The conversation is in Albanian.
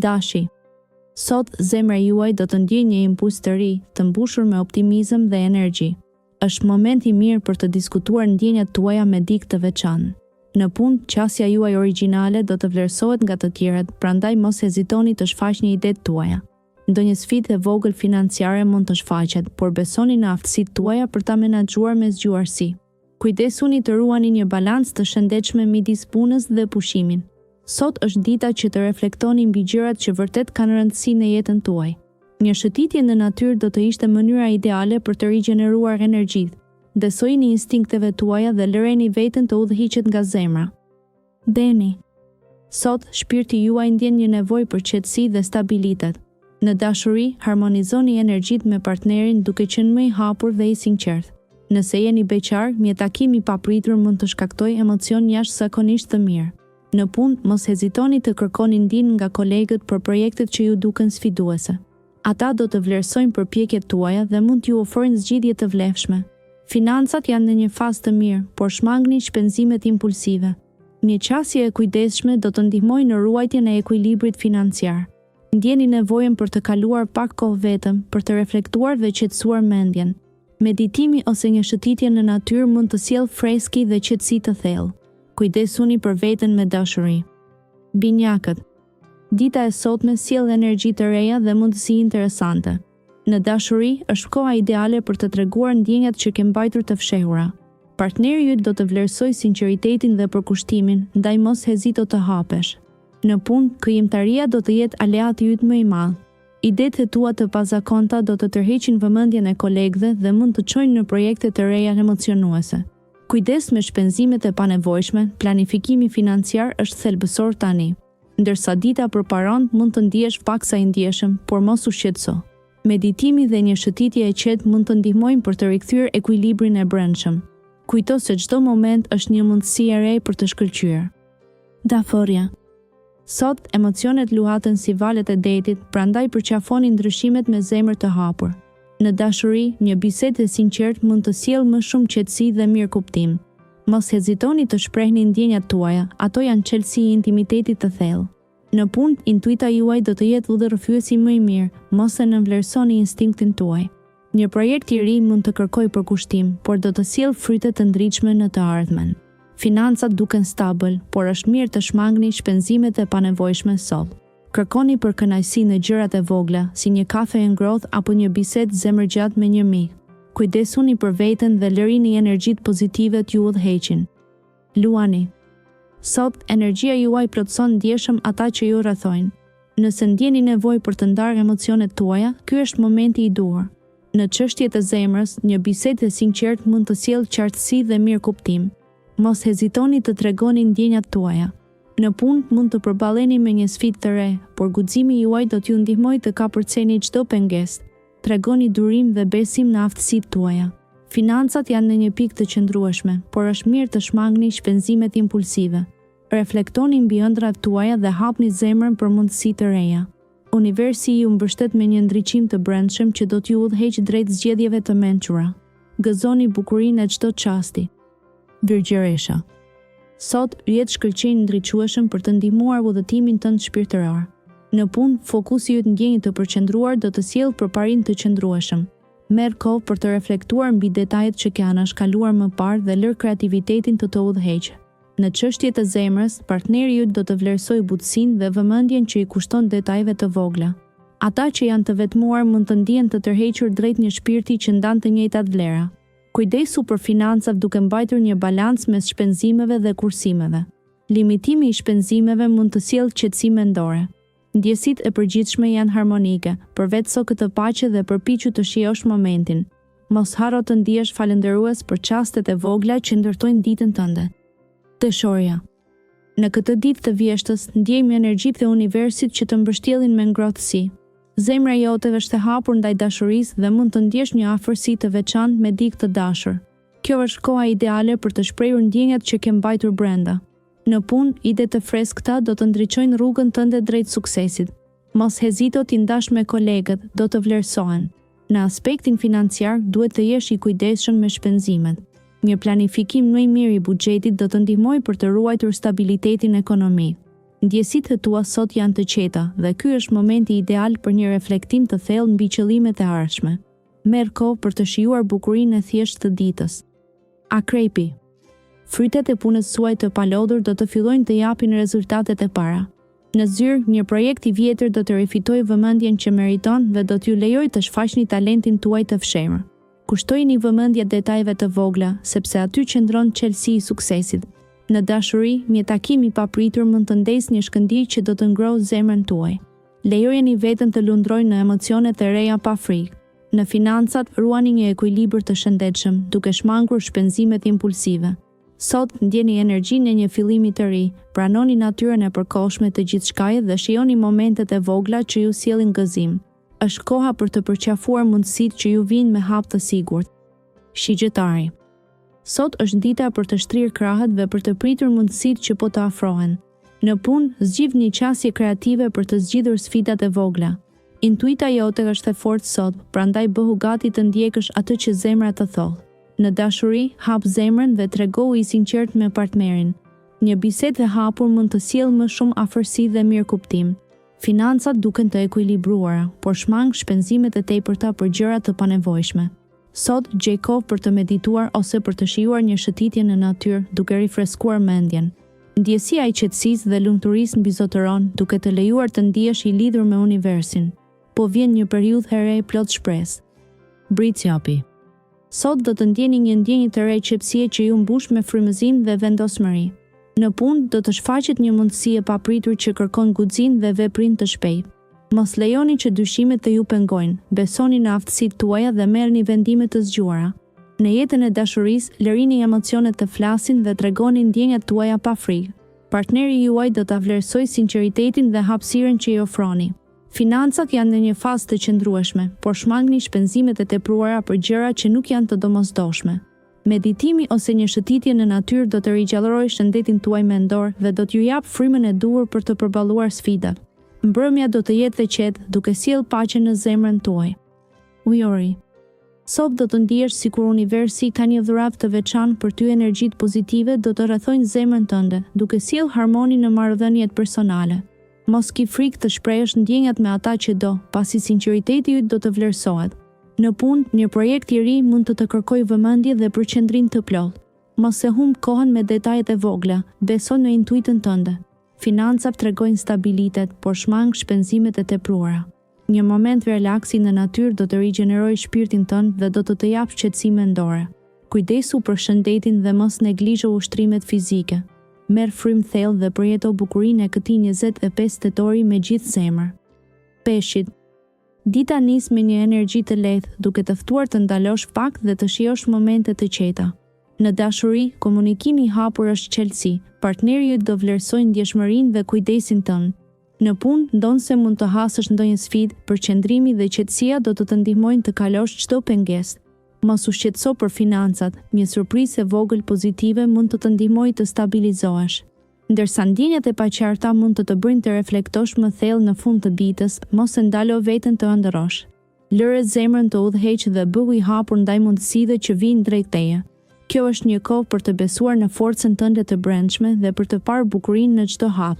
Dashi. Sot zemra juaj do të ndjejë një impuls të ri, të mbushur me optimizëm dhe energji. Është moment i mirë për të diskutuar ndjenjat tuaja me dikë të veçantë. Në punë, qasja juaj origjinale do të vlerësohet nga të tjerët, prandaj mos hezitoni të shfaqni idetë tuaja. Ndonjë sfidë e vogël financiare mund të shfaqet, por besoni në aftësitë tuaja për ta menaxhuar me zgjuarsi. Kujdesuni të ruani një balancë të shëndetshme midis punës dhe pushimin. Sot është dita që të reflektoni mbi gjërat që vërtet kanë rëndësi në jetën tuaj. Një shëtitje në natyrë do të ishte mënyra ideale për të rigjeneruar energjitë. Besojini instinkteve tuaja dhe lëreni veten të udhëhiqet nga zemra. Deni. Sot, shpirti juaj ndjen një nevojë për qetësi dhe stabilitet. Në dashuri, harmonizoni energjitë me partnerin duke qenë më i hapur dhe i sinqert. Nëse jeni beqar, një takim i papritur mund të shkaktojë emocion jashtëzakonisht të mirë. Në punë, mos hezitoni të kërkoni ndihmë nga kolegët për projektet që ju duken sfiduese. Ata do të vlerësojnë përpjekjet tuaja dhe mund t'ju ofrojnë zgjidhje të vlefshme. Financat janë në një fazë të mirë, por shmangni shpenzimet impulsive. Një qasje e kujdesshme do të ndihmojë në ruajtjen e ekuilibrit financiar. Ndjeni nevojën për të kaluar pak kohë vetëm, për të reflektuar dhe qetësuar mendjen. Meditimi ose një shëtitje në natyrë mund të sjellë freski dhe qetësi të thellë. Kujdesuni për veten me dashuri. Binjakët. Dita e sotme sjell energji të reja dhe mundësi interesante. Në dashuri, është koha ideale për të treguar ndjenjat që ke mbajtur të fshehura. Partneri yt do të vlerësojë sinqeritetin dhe përkushtimin, ndaj mos hezito të hapesh. Në punë, krijimtaria do të jetë aleati yt më i madh. Idetë e tua të pazakonta do të tërheqin vëmendjen e kolegëve dhe mund të çojnë në projekte të reja emocionuese. Kujdes me shpenzimet e panevojshme, planifikimi financiar është thelbësor tani. Ndërsa dita përparon, mund të ndihesh paksa i ndjeshëm, por mos u shqetëso. Meditimi dhe një shëtitje e qetë mund të ndihmojnë për të rikthyer ekuilibrin e brendshëm. Kujto se çdo moment është një mundësi e re për të shkëlqyer. Daforia. Sot, emocionet luhaten si valet e detit, prandaj përqafoni ndryshimet me zemër të hapur. Në dashuri, një bisedë e sinqert mund të sjellë më shumë qetësi dhe mirëkuptim. Mos hezitoni të shprehni ndjenjat tuaja, ato janë çelësi i intimitetit të thellë. Në punë, intuita juaj do të jetë udhërrëfyesi më i mirë, mos e nënvlerësoni instinktin tuaj. Një projekt i ri mund të kërkojë përkushtim, por do të sjellë fryte të ndritshme në të ardhmen. Financat duken stabil, por është mirë të shmangni shpenzimet e panevojshme sot. Kërkoni për kënaqësi në gjërat e vogla, si një kafe e ngrohtë apo një bisedë zemërgjatë me një mik. Kujdesuni për veten dhe lërini energjitë pozitive t'ju udhëheqin. Luani. Sot, energjia juaj plotëson ndjeshëm ata që ju rrethojnë. Nëse ndjeni nevojë për të ndarë emocionet tuaja, ky është momenti i duhur. Në çështjet e zemrës, një bisedë e sinqertë mund të sjellë qartësi dhe mirëkuptim. Mos hezitoni të tregoni ndjenjat tuaja. Në punë mund të përballeni me një sfidë të re, por guximi juaj do t'ju ndihmojë të kapërceni çdo pengesë. Tregoni durim dhe besim në aftësitë tuaja. Financat janë në një pikë të qëndrueshme, por është mirë të shmangni shpenzimet impulsive. Reflektoni mbi ëndrat tuaja dhe hapni zemrën për mundësi të reja. Universi ju mbështet me një ndriçim të brendshëm që do t'ju udhëheqë drejt zgjedhjeve të mençura. Gëzoni bukurinë e çdo çasti. Virgjëresha. Sot, jetë shkëlqejnë ndriçueshëm për të ndihmuar udhëtimin tënd shpirtëror. Në punë, fokusi yt ndjenjë të përqendruar do të sjellë përparim të qëndrueshëm. Merr kohë për të reflektuar mbi detajet që ke anashkaluar më parë dhe lër kreativitetin të udhëheqë. Në çështjet e zemrës, partneri yt do të vlerësojë butësinë dhe vëmendjen që i kushton detajeve të vogla. Ata që janë të vetmuar mund të ndihen të tërhequr drejt një shpirti që ndan të njëjtat vlera. Kujdesu për financat duke mbajtur një balancë mes shpenzimeve dhe kursimeve. Limitimi i shpenzimeve mund të sjellë qetësi mendore. Ndjesitë e përgjithshme janë harmonike, përveçso këtë paqe dhe përpiqu të shijosh momentin. Mos harro të ndihesh falënderues për çastet e vogla që ndërtojnë ditën tënde. Dëshorja. Në këtë ditë të vjeshtës, ndjejmë energjitë e universit që të mbështjellin me ngrohtësi. Zemra jote është e hapur ndaj dashurisë dhe mund të ndjesh një afërsi të veçantë me dikë të dashur. Kjo është koha ideale për të shprehur ndjenjat që ke mbajtur brenda. Në punë, ide të freskëta do të ndriçojnë rrugën tënde drejt suksesit. Mos hezito t'i ndash me kolegët, do të vlerësohen. Në aspektin financiar, duhet të jesh i kujdesshëm me shpenzimet. Një planifikim më i mirë i buxhetit do të ndihmojë për të ruajtur stabilitetin ekonomik. Ndjesitë tua sot janë të qeta dhe ky është momenti ideal për një reflektim të thellë mbi qëllimet e ardhshme. Merr kohë për të shijuar bukurinë e thjeshtë të ditës. Akrepi. Frytet e punës suaj të palodhur do të fillojnë të japin rezultatet e para. Në zyrë, një projekt i vjetër do të rifitojë vëmendjen që meriton dhe do t'ju lejojë të shfaqni talentin tuaj të fshehur. Kushtojini vëmendje detajeve të vogla, sepse aty qëndron çelësi i suksesit. Në dashuri, një takim i papritur mund të ndesë një shkëndijë që do të ngrohë zemrën tuaj. Lejojeni veten të lundrojë në emocionet e reja pa frikë. Në financat, ruani një ekuilibër të shëndetshëm, duke shmangur shpenzimet impulsive. Sot ndjeni energjinë e një fillimi të ri, pranoni natyrën e përkohshme të gjithçkaje dhe shijoni momentet e vogla që ju sjellin gëzim. Është koha për të përqafuar mundësitë që ju vijnë me hap të sigurt. Shigjëtari. Sot është dita për të shtrirë krahët dhe për të pritur mundësitë që po të afrohen. Në punë, zgjidh një qasje kreative për të zgjidhur sfidat e vogla. Intuita jote është e fortë sot, prandaj bëhu gati të ndjekësh atë që zemra të thotë. Në dashuri, hap zemrën dhe tregohu i sinqert me partnerin. Një bisedë e hapur mund të sjellë më shumë afërsi dhe mirëkuptim. Financat duken të ekuilibruara, por shmang shpenzimet e tepërta për gjëra të panevojshme. Sot gjej kohë për të medituar ose për të shijuar një shëtitje në natyrë duke rifreskuar mendjen. Ndjesia e qetësisë dhe lumturisë mbizotëron duke të lejuar të ndihesh i lidhur me universin. Po vjen një periudhë here plot shpresë. Bricjapi. Sot do të ndjeni një ndjenjë të re qetësie që ju mbush me frymëzim dhe vendosmëri. Në punë do të shfaqet një mundësi e papritur që kërkon guxinë dhe veprim të shpejtë. Mos lejoni që dyshimet të ju pengojnë, besoni në aftësitë tuaja dhe merrni vendime të zgjuara. Në jetën e dashurisë, lërini emocionet të flasin dhe tregoni ndjenjat tuaja pa frikë. Partneri juaj do ta vlerësojë sinqeritetin dhe hapësirën që i ofroni. Financat janë në një fazë të qëndrueshme, por shmangni shpenzimet e tepruara për gjëra që nuk janë të domosdoshme. Meditimi ose një shëtitje në natyrë do të rigjallërojë shëndetin tuaj mendor dhe do t'ju jap frymën e duhur për të përballuar sfidat. Mbrëmja do të jetë e qetë duke sjellë paqe në zemrën tuaj. Ujori. Sot do të ndihesh sikur universi ka një dhuratë të veçantë për ty. Energjitë pozitive do të rrethojnë zemrën tënde, duke sjellë harmoni në marrëdhëniet personale. Mos ki frikë të shprehësh ndjenjat me ata që do, pasi sinqeriteti yt do të vlerësohet. Në punë, një projekt i ri mund të kërkojë vëmendje dhe përqendrim të plotë. Mos e humb kohën me detajet e vogla, beso në intuitën tënde. Financat tregojnë stabilitet, por shmang shpenzimet e tepruara. Një moment relaksi në natyrë do të rigjenerojë shpirtin tënd dhe do të japë qetësi mendore. Kujdesu për shëndetin dhe mos neglizho ushtrimet fizike. Merr frymë thellë dhe përjeto bukurinë e këtij 25 tetori me gjithë zemër. Peshqit. Dita nis me një energji të lehtë, duke të ftuar të ndalosh pak dhe të shijosh momente të qeta. Në dashuri, komunikimi i hapur është çelësi. Partneri yt do vlerësojë ndjeshmërinë dhe kujdesin tënd. Në punë, ndonse mund të hasësh ndonjë sfidë, përqendrimi dhe qetësia do të ndihmojnë të kalosh çdo pengesë. Mos u shqetëso për financat, një surprizë e vogël pozitive mund të të ndihmojë të stabilizohesh. Ndërsa ndjenjat e paqarta mund të bëjnë të reflektosh më thellë në fund të ditës, mos e ndalo veten të ëndërrosh. Lëre zemrën të udhëheq dhe bëhu i hapur ndaj mundësive që vijnë drejt teje. Kjo është një kohë për të besuar në forcën tënde të brendshme dhe për të parë bukurinë në çdo hap.